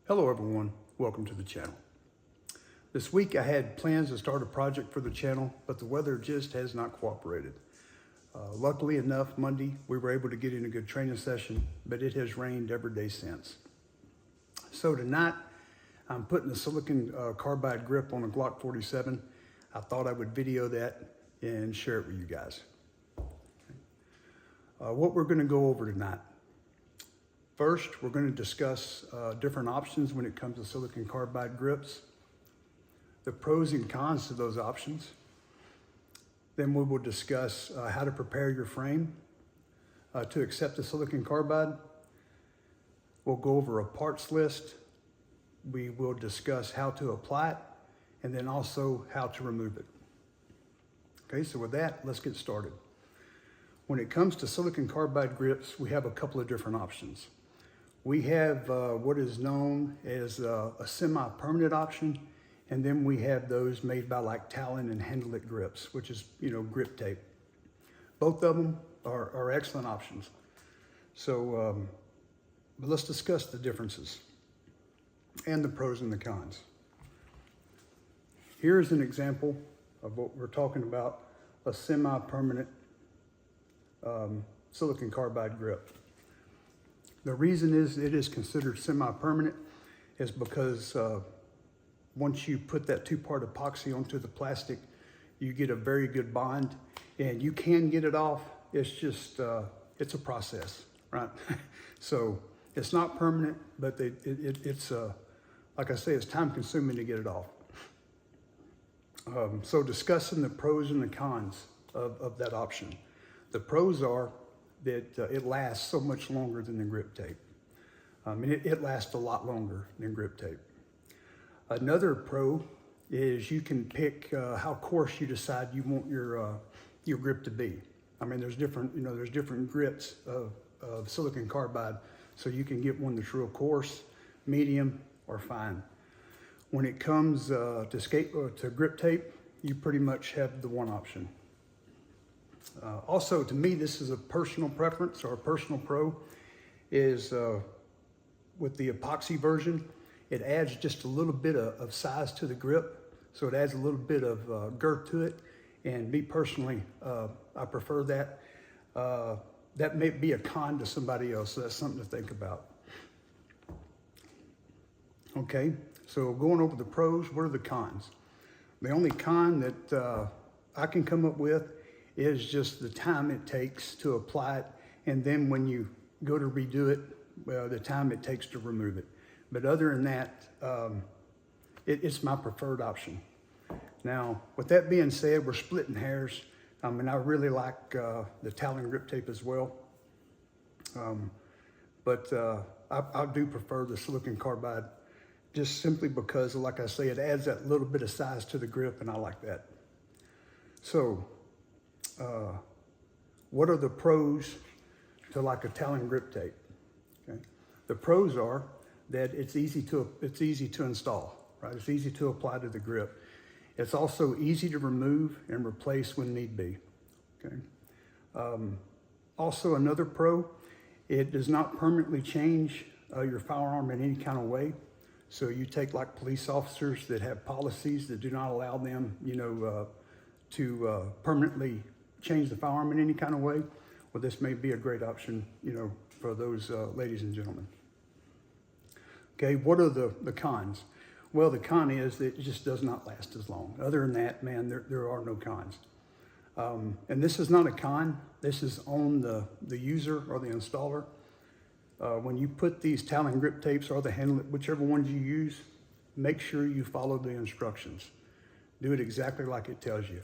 Hello everyone, welcome to the channel. This week I had plans to start a project for the channel, but the weather just has not cooperated. Luckily enough, Monday we were able to get in a good training session, but it has rained every day since. So tonight I'm putting a silicon carbide grip on a Glock 47. I thought I would video that and share it with you guys. What we're going to go over tonight. First, we're going to discuss different options when it comes to silicon carbide grips, the pros and cons to those options. Then we will discuss how to prepare your frame to accept the silicon carbide. We'll go over a parts list. We will discuss how to apply it and then also how to remove it. Okay, so with that, let's get started. When it comes to silicon carbide grips, we have a couple of different options. We have what is known as a semi-permanent option, and then we have those made by like Talon and Handle-It grips, which is, grip tape. Both of them are excellent options. So but let's discuss the differences and the pros and the cons. Here's an example of what we're talking about, a semi-permanent silicon carbide grip. The reason it is considered semi-permanent is because once you put that two-part epoxy onto the plastic, you get a very good bond, and you can get it off. It's just, it's a process, right? So it's not permanent, but it's, like I say, it's time-consuming to get it off. So discussing the pros and the cons of that option. The pros are that it lasts so much longer than the grip tape. It lasts a lot longer than grip tape. Another pro is you can pick how coarse you decide you want your grip to be. There's different grips of silicon carbide, so you can get one that's real coarse, medium, or fine. When it comes to grip tape, you pretty much have the one option. Also, to me, this is a personal preference or a personal pro, is with the epoxy version, it adds just a little bit of size to the grip, so it adds a little bit of girth to it, and me personally, I prefer that. That may be a con to somebody else, so that's something to think about. Okay, so going over the pros, what are the cons? The only con that I can come up with is just the time it takes to apply it, and then when you go to redo it, the time it takes to remove it. But other than that, it's my preferred option. Now, with that being said, we're splitting hairs. I really like the Talon grip tape as well, but I do prefer the silicon carbide, just simply because, like I say, it adds that little bit of size to the grip, and I like that. So, what are the pros to like a Talon grip tape? Okay, the pros are that it's easy to install, right? It's easy to apply to the grip. It's also easy to remove and replace when need be. Okay. Also, another pro, it does not permanently change your firearm in any kind of way. So you take like police officers that have policies that do not allow them, to permanently change the firearm in any kind of way. Well, this may be a great option, for those ladies and gentlemen. Okay, what are the cons? Well, the con is that it just does not last as long. Other than that, man, there are no cons. And this is not a con. This is on the user or the installer. When you put these Talon grip tapes or the Handle-It, whichever ones you use, make sure you follow the instructions. Do it exactly like it tells you.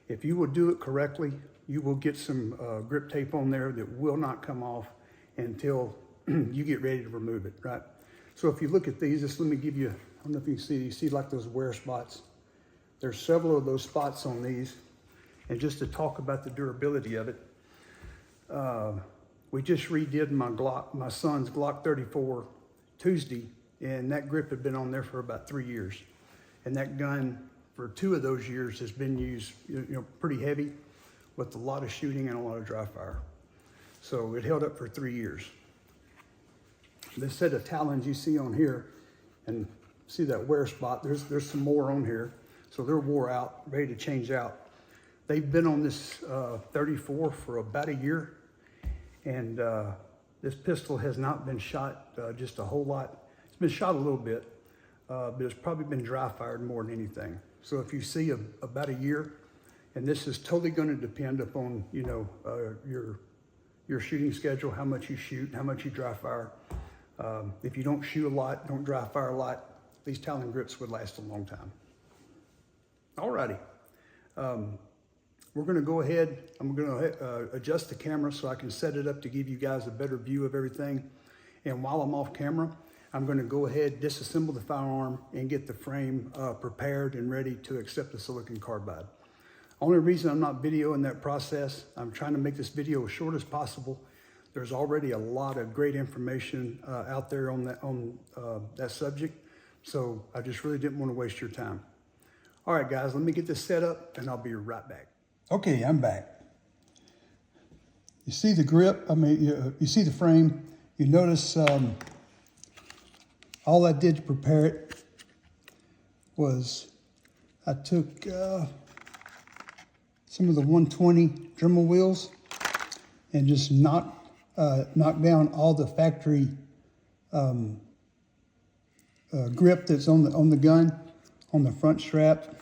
If you will do it correctly, you will get some grip tape on there that will not come off until you get ready to remove it, right? So if you look at these, just let me give you, I don't know if you can see like those wear spots. There's several of those spots on these. And just to talk about the durability of it, we just redid my son's Glock 34 Tuesday, and that grip had been on there for about 3 years. And that gun, for 2 of those years, has been used, pretty heavy, with a lot of shooting and a lot of dry fire. So it held up for 3 years. This set of Talons you see on here And see that wear spot, there's some more on here. So they're wore out, ready to change out. They've been on this 34 for about a year. And this pistol has not been shot just a whole lot. It's been shot a little bit, but it's probably been dry fired more than anything. So if you see about a year, and this is totally going to depend upon, you know, your shooting schedule, how much you shoot, how much you dry fire. If you don't shoot a lot, don't dry fire a lot, these Talon grips would last a long time. Alrighty. We're going to go ahead. I'm going to adjust the camera so I can set it up to give you guys a better view of everything. And while I'm off camera, I'm going to go ahead, disassemble the firearm, and get the frame prepared and ready to accept the silicon carbide. Only reason I'm not videoing that process, I'm trying to make this video as short as possible. There's already a lot of great information out there on that subject, so I just really didn't want to waste your time. All right, guys, let me get this set up, and I'll be right back. Okay, I'm back. You see the grip, you see the frame. You notice all I did to prepare it was I took some of the 120 Dremel wheels and just knocked down all the factory grip that's on the gun, on the front strap,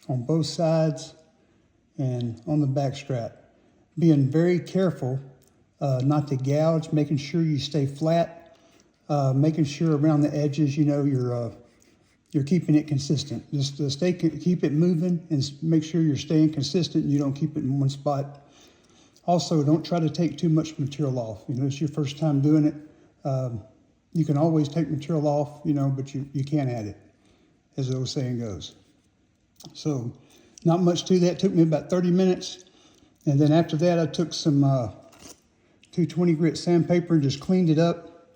on both sides, and on the back strap. Being very careful not to gouge, making sure you stay flat, making sure around the edges, you know, you're keeping it consistent. Just keep it moving and make sure you're staying consistent and you don't keep it in one spot. Also, don't try to take too much material off. You know, it's your first time doing it. You can always take material off, you know, but you can't add it, as the old saying goes. So, not much to that. It took me about 30 minutes. And then after that, I took some 220 grit sandpaper and just cleaned it up.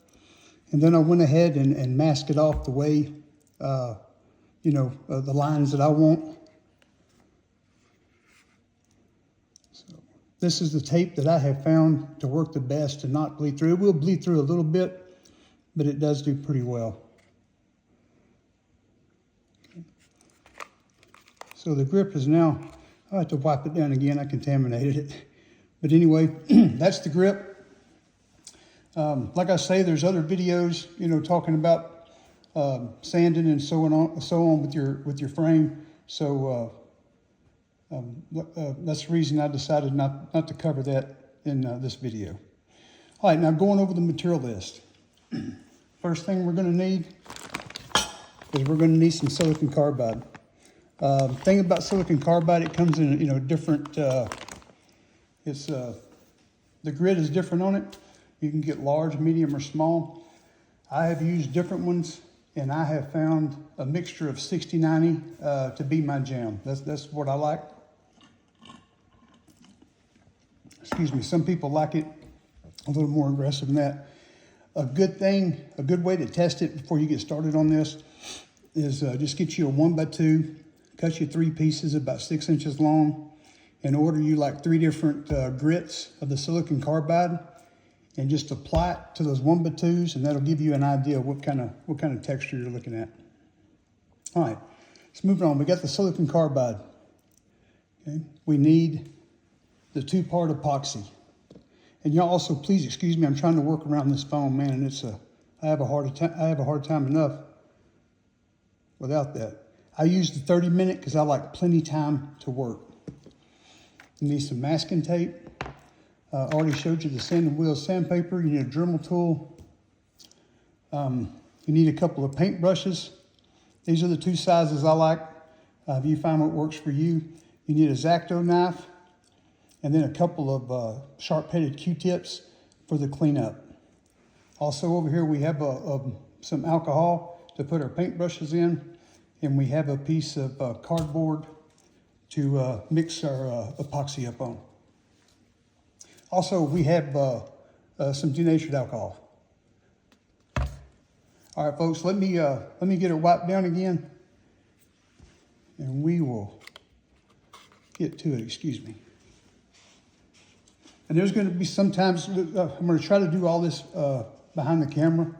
And then I went ahead and masked it off the way, you know, the lines that I want. So this is the tape that I have found to work the best and not bleed through. It will bleed through a little bit, but it does do pretty well. Okay. So the grip is now, I have to wipe it down again. I contaminated it. But anyway, that's the grip. Like I say, there's other videos, you know, talking about sanding and so on with your frame. So that's the reason I decided not to cover that in this video. All right, now going over the material list. First thing we're going to need is we're going to need some silicon carbide. Thing about silicon carbide, it comes in, you know, different. The grid is different on it. You can get large, medium, or small. I have used different ones, and I have found a mixture of 60-90 to be my jam. That's what I like. Excuse me. Some people like it a little more aggressive than that. A good way to test it before you get started on this is just get you a 1x2, cut you 3 pieces about 6 inches long, and order you like 3 different grits of the silicon carbide, and just apply it to those 1x2s, and that'll give you an idea of what kind of texture you're looking at. All right, let's move on. We got the silicon carbide. Okay, we need the 2-part epoxy. And y'all also, please excuse me, I'm trying to work around this phone, man, and I have a hard time enough without that. I use the 30-minute because I like plenty time to work. You need some masking tape. I already showed you the sand and wheel sandpaper. You need a Dremel tool. You need a couple of paint brushes. These are the 2 sizes I like. If you find what works for you. You need a X-Acto knife, and then a couple of sharp-headed Q-tips for the cleanup. Also over here we have some alcohol to put our paint brushes in, and we have a piece of cardboard to mix our epoxy up on. Also, we have some denatured alcohol. All right, folks, let me get it wiped down again, and we will get to it. Excuse me. And there's going to be sometimes I'm going to try to do all this behind the camera,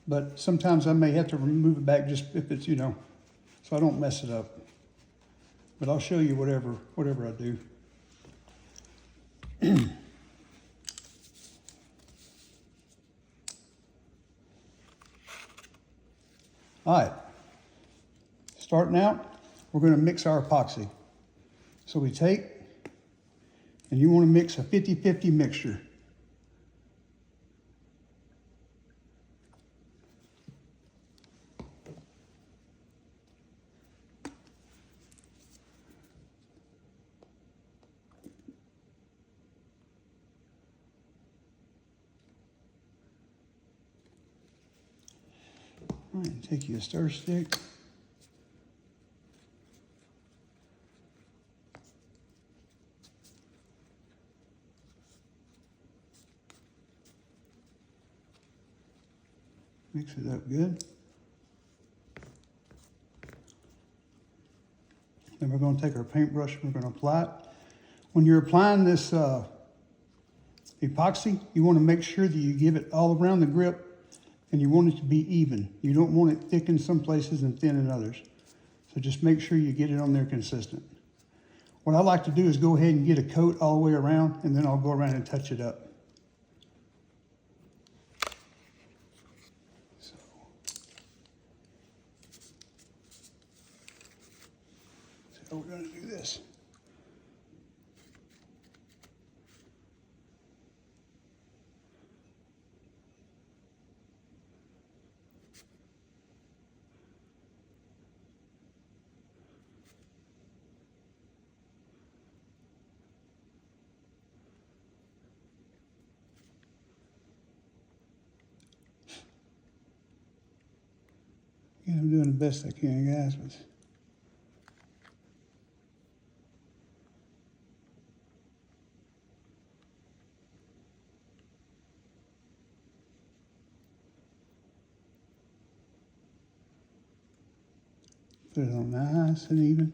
but sometimes I may have to remove it back just if it's, so I don't mess it up. But I'll show you whatever I do. All right, starting out, we're going to mix our epoxy. So we take, and you want to mix a 50-50 mixture. All right, take you a stir stick. Mix it up good. Then we're going to take our paintbrush and we're going to apply it. When you're applying this epoxy, you want to make sure that you give it all around the grip and you want it to be even. You don't want it thick in some places and thin in others. So just make sure you get it on there consistent. What I like to do is go ahead and get a coat all the way around, and then I'll go around and touch it up. So we're going to do this. Yeah, I'm doing the best I can, guys. But put it on nice and even.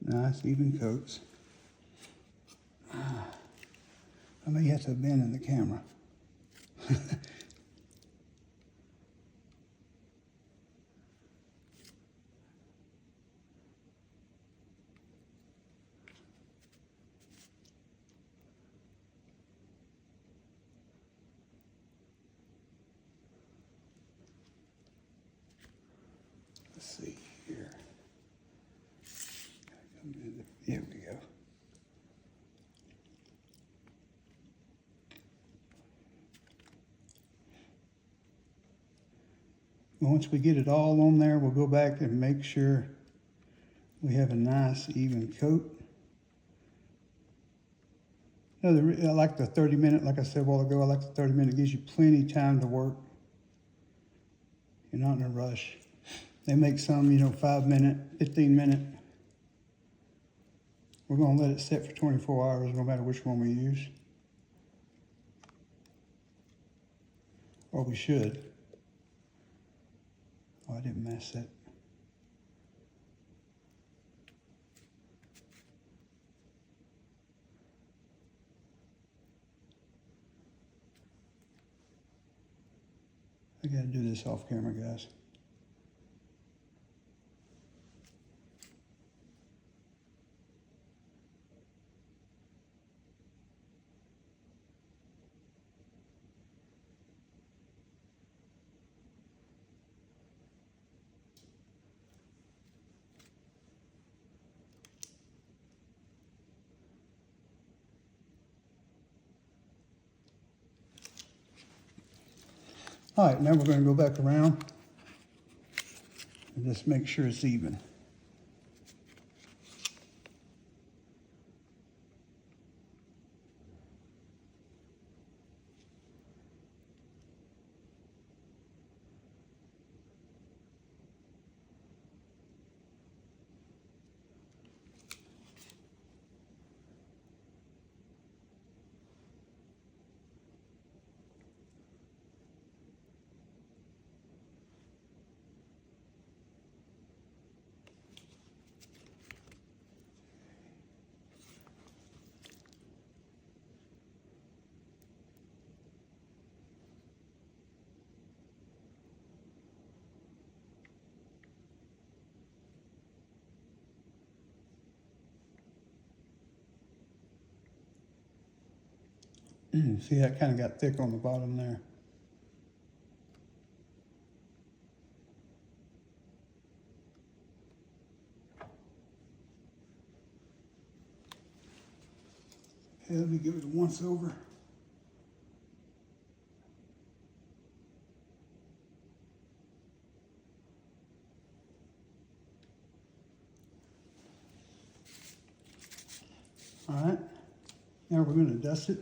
Nice, even coats. I may have to abandon the camera. Let's see here. Here we go. Once we get it all on there, we'll go back and make sure we have a nice even coat. I like the 30-minute, like I said a while ago, I like the 30-minute. It gives you plenty of time to work. You're not in a rush. They make some, 5-minute, 15-minute. We're going to let it sit for 24 hours, no matter which one we use. Or we should. Oh, I didn't mess that. I got to do this off camera, guys. All right, now we're going to go back around and just make sure it's even. See, that kind of got thick on the bottom there. Okay, let me give it a once over. All right, now we're going to dust it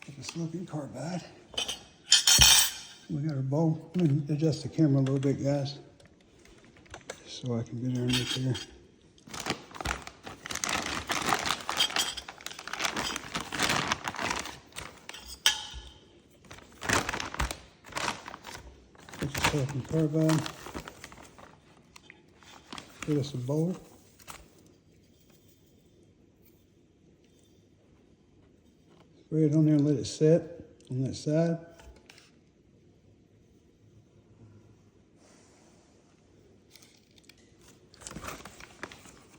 with the silicon carbide. We got our bowl. Let me adjust the camera a little bit, guys, so I can get underneath there. Put the silicon carbide. Get us a bowl. Spray it on there and let it set on that side.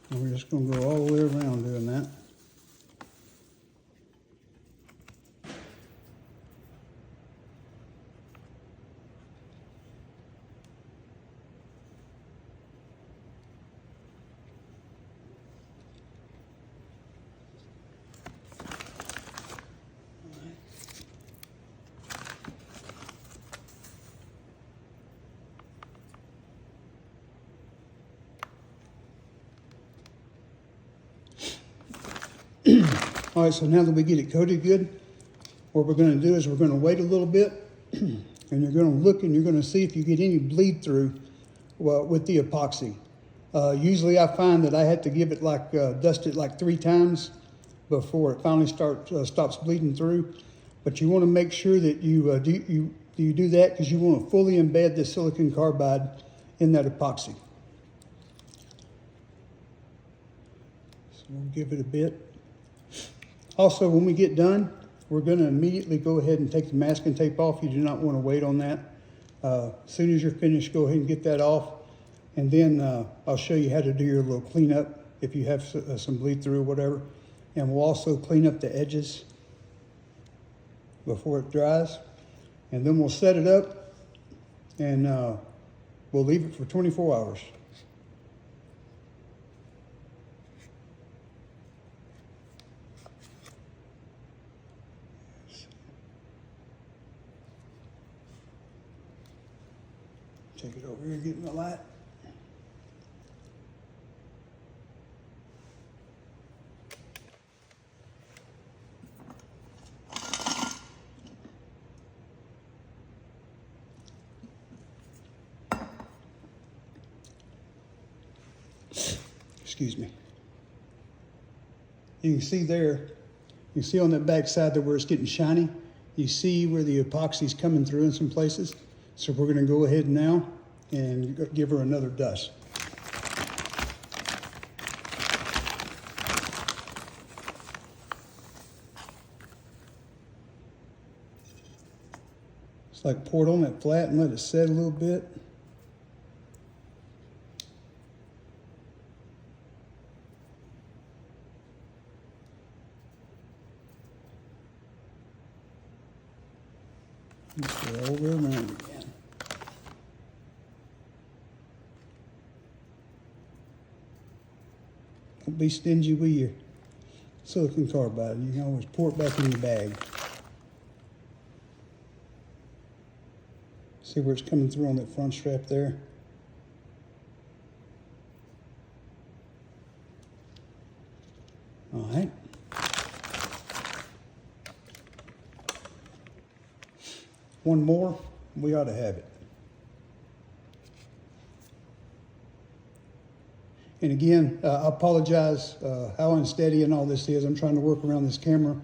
And we're just going to go all the way around doing that. All right, so now that we get it coated good, what we're going to do is we're going to wait a little bit, and you're going to look and you're going to see if you get any bleed through with the epoxy. Usually I find that I have to give it dust it like 3 times before it finally stops bleeding through. But you want to make sure that you do that, because you want to fully embed the silicon carbide in that epoxy. So we'll give it a bit. Also, when we get done, we're going to immediately go ahead and take the masking tape off. You do not want to wait on that. As soon as you're finished, go ahead and get that off. And then I'll show you how to do your little cleanup if you have some bleed through or whatever. And we'll also clean up the edges before it dries. And then we'll set it up, and we'll leave it for 24 hours. Take it over here, get in the light. Excuse me. You can see there, you see on that back side there where it's getting shiny, you see where the epoxy's coming through in some places. So we're going to go ahead now and give her another dust. It's like pour it on that flat and let it set a little bit. Just go all the way around again. Don't be stingy with your silicon carbide. You can always pour it back in your bag. See where it's coming through on that front strap there? All right. One more, we ought to have it. And again, I apologize how unsteady and all this is. I'm trying to work around this camera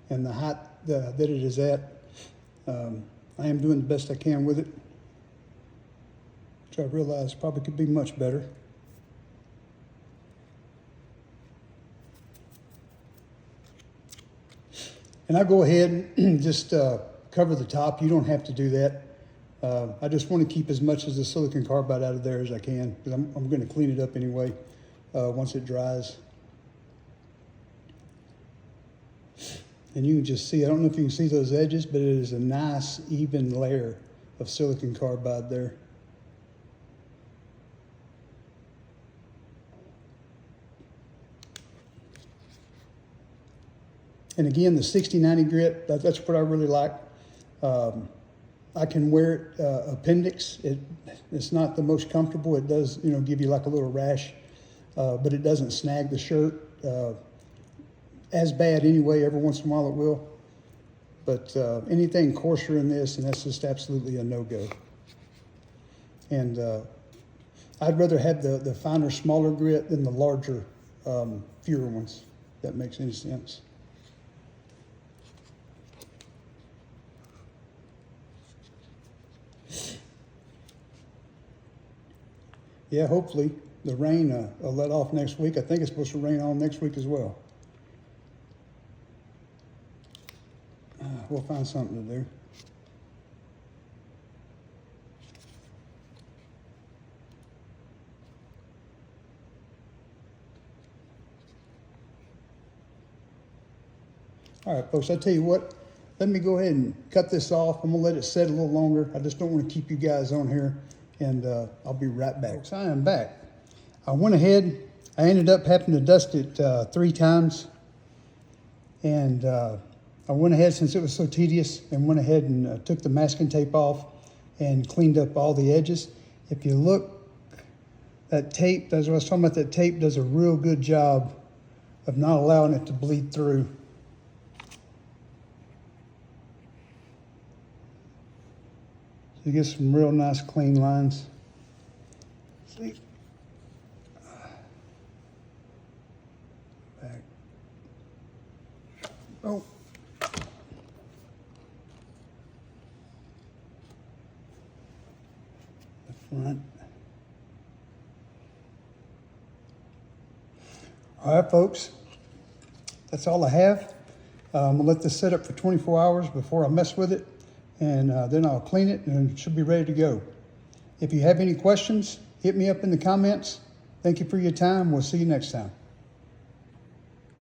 and the height that it is at. I am doing the best I can with it, which I realize probably could be much better. And I go ahead and just cover the top. You don't have to do that. I just want to keep as much of the silicon carbide out of there as I can, because I'm going to clean it up anyway once it dries. And you can just see, I don't know if you can see those edges, but it is a nice even layer of silicon carbide there. And again, the 60-90 grit, that's what I really like. I can wear it appendix. It's not the most comfortable. It does, give you like a little rash, but it doesn't snag the shirt as bad anyway. Every once in a while it will. But anything coarser in this, and that's just absolutely a no-go. And I'd rather have the finer, smaller grit than the larger, fewer ones, if that makes any sense. Yeah, hopefully the rain will let off next week. I think it's supposed to rain all next week as well. We'll find something to do. All right, folks, I tell you what, let me go ahead and cut this off. I'm gonna let it set a little longer. I just don't want to keep you guys on here, and I'll be right back. Folks, I am back. I went ahead, I ended up having to dust it 3 times, and I went ahead, since it was so tedious, and went ahead and took the masking tape off and cleaned up all the edges. If you look, that tape, as I was talking about, that tape does a real good job of not allowing it to bleed through. So you get some real nice clean lines. See? Back. Oh. Front. All right, folks, that's all I have. I'm gonna let this set up for 24 hours before I mess with it, and then I'll clean it and it should be ready to go. If you have any questions, hit me up in the comments. Thank you for your time. We'll see you next time.